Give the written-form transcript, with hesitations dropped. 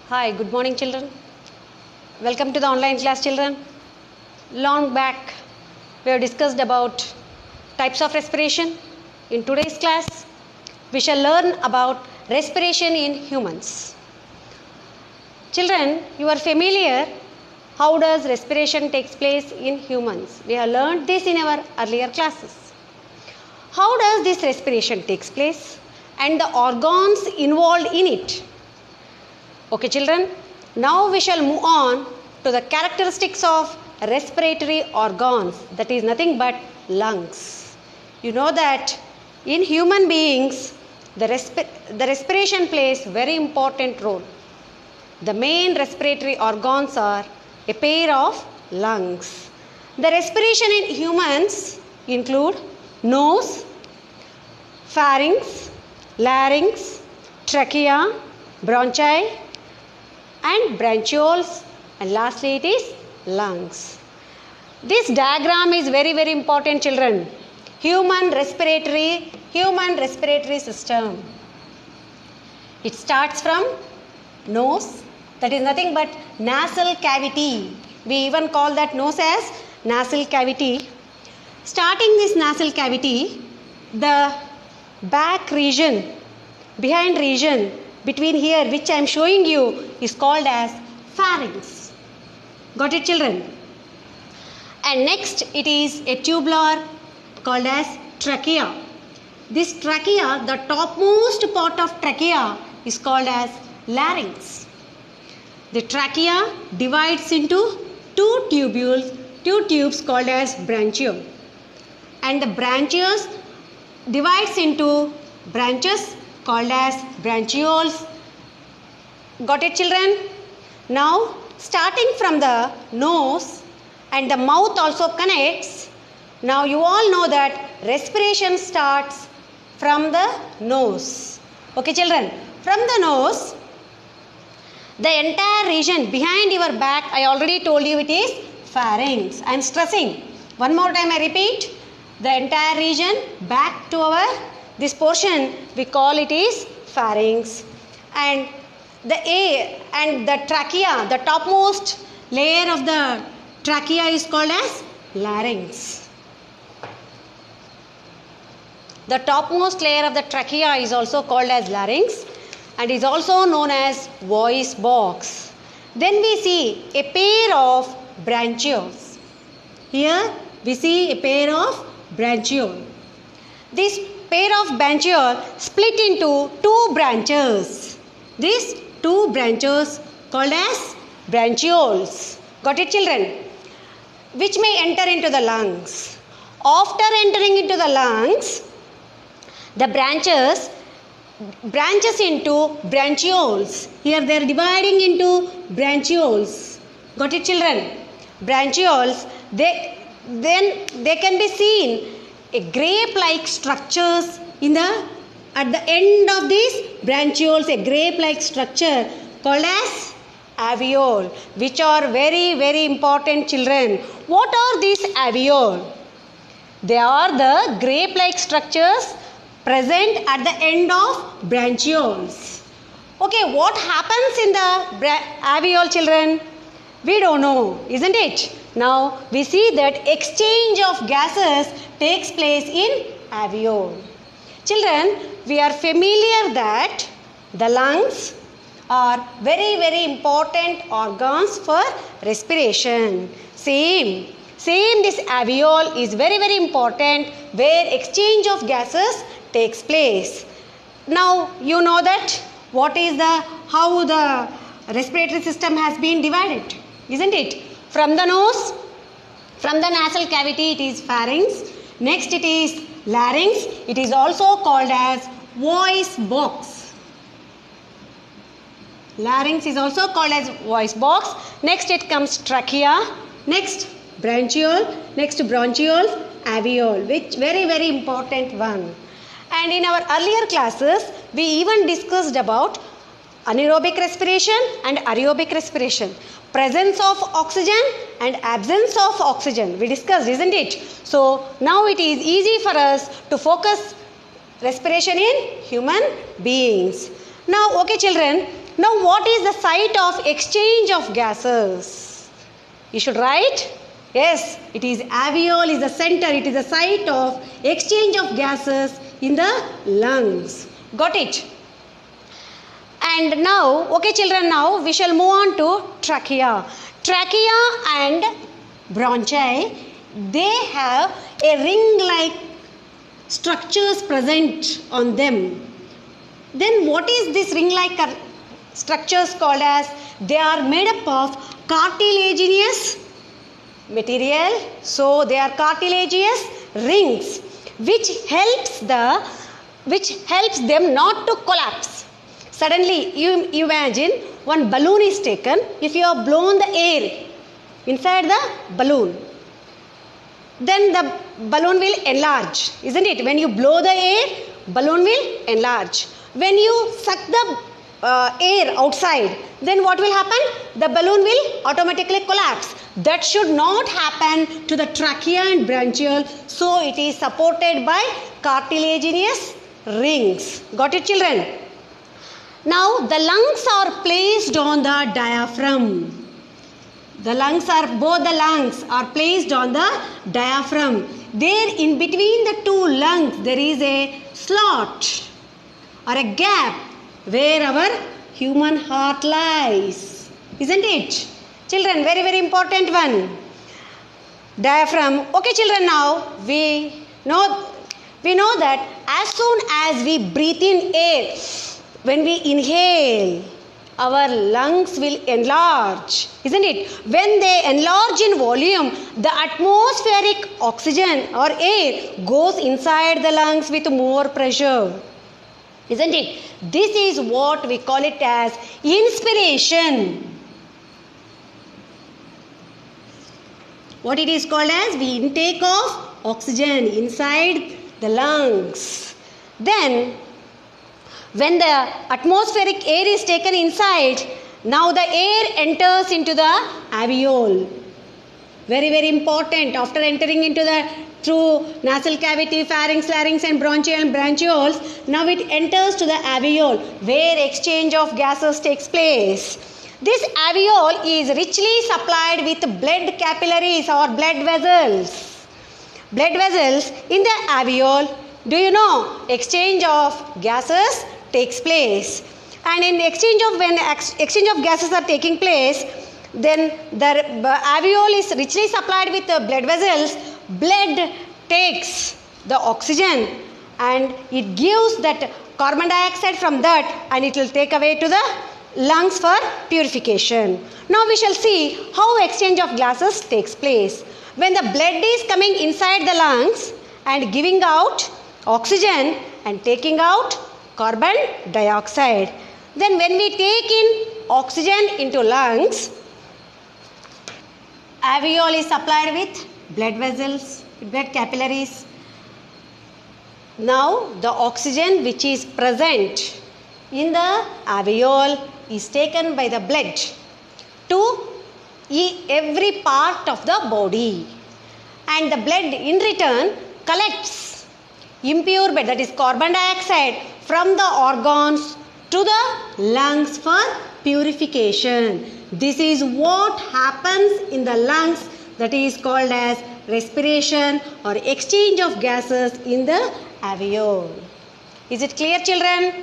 Hi, good morning children. Welcome to the online class children. Long back we have discussed about types of respiration. In today's class we shall learn about respiration in humans. Children, you are familiar how does respiration takes place in humans. We have learned this in our earlier classes. How does this respiration takes place and the organs involved in it? Okay children, now we shall move on to the characteristics of respiratory organs, that is nothing but lungs. You know that in human beings the respiration plays very important role. The main respiratory organs are a pair of lungs. The respiration in humans include nose, pharynx, larynx, trachea, bronchi and bronchioles, and lastly it is lungs. This diagram is very important children. Human respiratory system. It starts from nose, that is nothing but nasal cavity. We even call that nose as nasal cavity. Starting this nasal cavity, the back region, behind region between here which I am showing you is called as pharynx. Got it children? And next it is a tubular called as trachea. This trachea, the topmost part of trachea is called as larynx. The trachea divides into two tubes called as bronchiole, and the branches divides into branches called as bronchioles. Got it children? Now starting from the nose and the mouth also connects. Now you all know that respiration starts from the nose. Okay children? From the nose, the entire region behind your back, I already told you it is pharynx. I am stressing. One more time I repeat. The entire region back to this portion we call it is pharynx, and the trachea, the topmost layer of the trachea is called as larynx. The topmost layer of the trachea is also called as larynx and is also known as voice box. Then we see a pair of bronchioles. Here we see a pair of bronchiole. This pair of bronchiole split into two branches. These two branches called as bronchioles. Got it children? Which may enter into the lungs. After entering into the lungs, the branches into bronchioles. Here they are dividing into bronchioles. Got it children? Bronchioles, then they can be seen a grape-like structures at the end of these bronchioles, a grape-like structure called as alveoli, which are very important children. What are these alveoli? They are the grape-like structures present at the end of bronchioles. Okay, what happens in the alveoli children? We don't know, isn't it? Now we see that exchange of gases takes place in alveoli. Children, we are familiar that the lungs are very important organs for respiration. Same this alveoli is very important where exchange of gases takes place. Now you know that how the respiratory system has been divided, isn't it? From the nose, from the nasal cavity it is pharynx. Next it is larynx. It is also called as voice box. Larynx is also called as voice box. Next it comes trachea. Next bronchiole. Next bronchioles, alveoli, which very important one. And in our earlier classes we even discussed about anaerobic respiration and aerobic respiration. Presence of oxygen and absence of oxygen we discussed, isn't it? So now it is easy for us to focus respiration in human beings. Now okay children, Now what is the site of exchange of gases? You should write. Yes, it is alveole is the center. It is the site of exchange of gases in the lungs. Got it? And now, okay children, now we shall move on to trachea. Trachea and bronchi, they have a ring-like structures present on them. Then what is this ring-like structures called as? They are made up of cartilaginous material. So they are cartilaginous rings which helps them not to collapse. Suddenly you imagine one balloon is taken. If you have blown the air inside the balloon, then the balloon will enlarge, isn't it? When you blow the air, balloon will enlarge. When you suck the air outside, then what will happen? The balloon will automatically collapse. That should not happen to the trachea and bronchiole. So it is supported by cartilaginous rings. Got it, children? Now the lungs are placed on the diaphragm. Both the lungs are placed on the diaphragm. There in between the two lungs there is a slot or a gap where our human heart lies. Isn't it? Children, very, very important one. Diaphragm. Okay children, now we know that as soon as we breathe in air, when we inhale, our lungs will enlarge, isn't it? When they enlarge in volume, the atmospheric oxygen or air goes inside the lungs with more pressure, isn't it? This is what we call it as inspiration. What it is called as? The intake of oxygen inside the lungs. Then when the atmospheric air is taken inside, now the air enters into the alveole. Very, very important. After entering into the through nasal cavity, pharynx, larynx and bronchioles, now it enters to the alveole where exchange of gases takes place. This alveole is richly supplied with blood capillaries or blood vessels. Blood vessels in the alveole, do you know, exchange of gases takes place, and in exchange of when exchange of gases are taking place, then the alveole is richly supplied with blood vessels. Blood takes the oxygen and it gives that carbon dioxide from that, and it will take away to the lungs for purification. Now we shall see how exchange of gases takes place. When the blood is coming inside the lungs and giving out oxygen and taking out carbon dioxide, then when we take in oxygen into lungs, alveole is supplied with blood vessels, blood capillaries. Now the oxygen which is present in the alveole is taken by the blood to every part of the body, and the blood in return collects impure blood, that is carbon dioxide, from the organs to the lungs for purification. This is what happens in the lungs, that is called as respiration or exchange of gases in the alveole. Is it clear, children?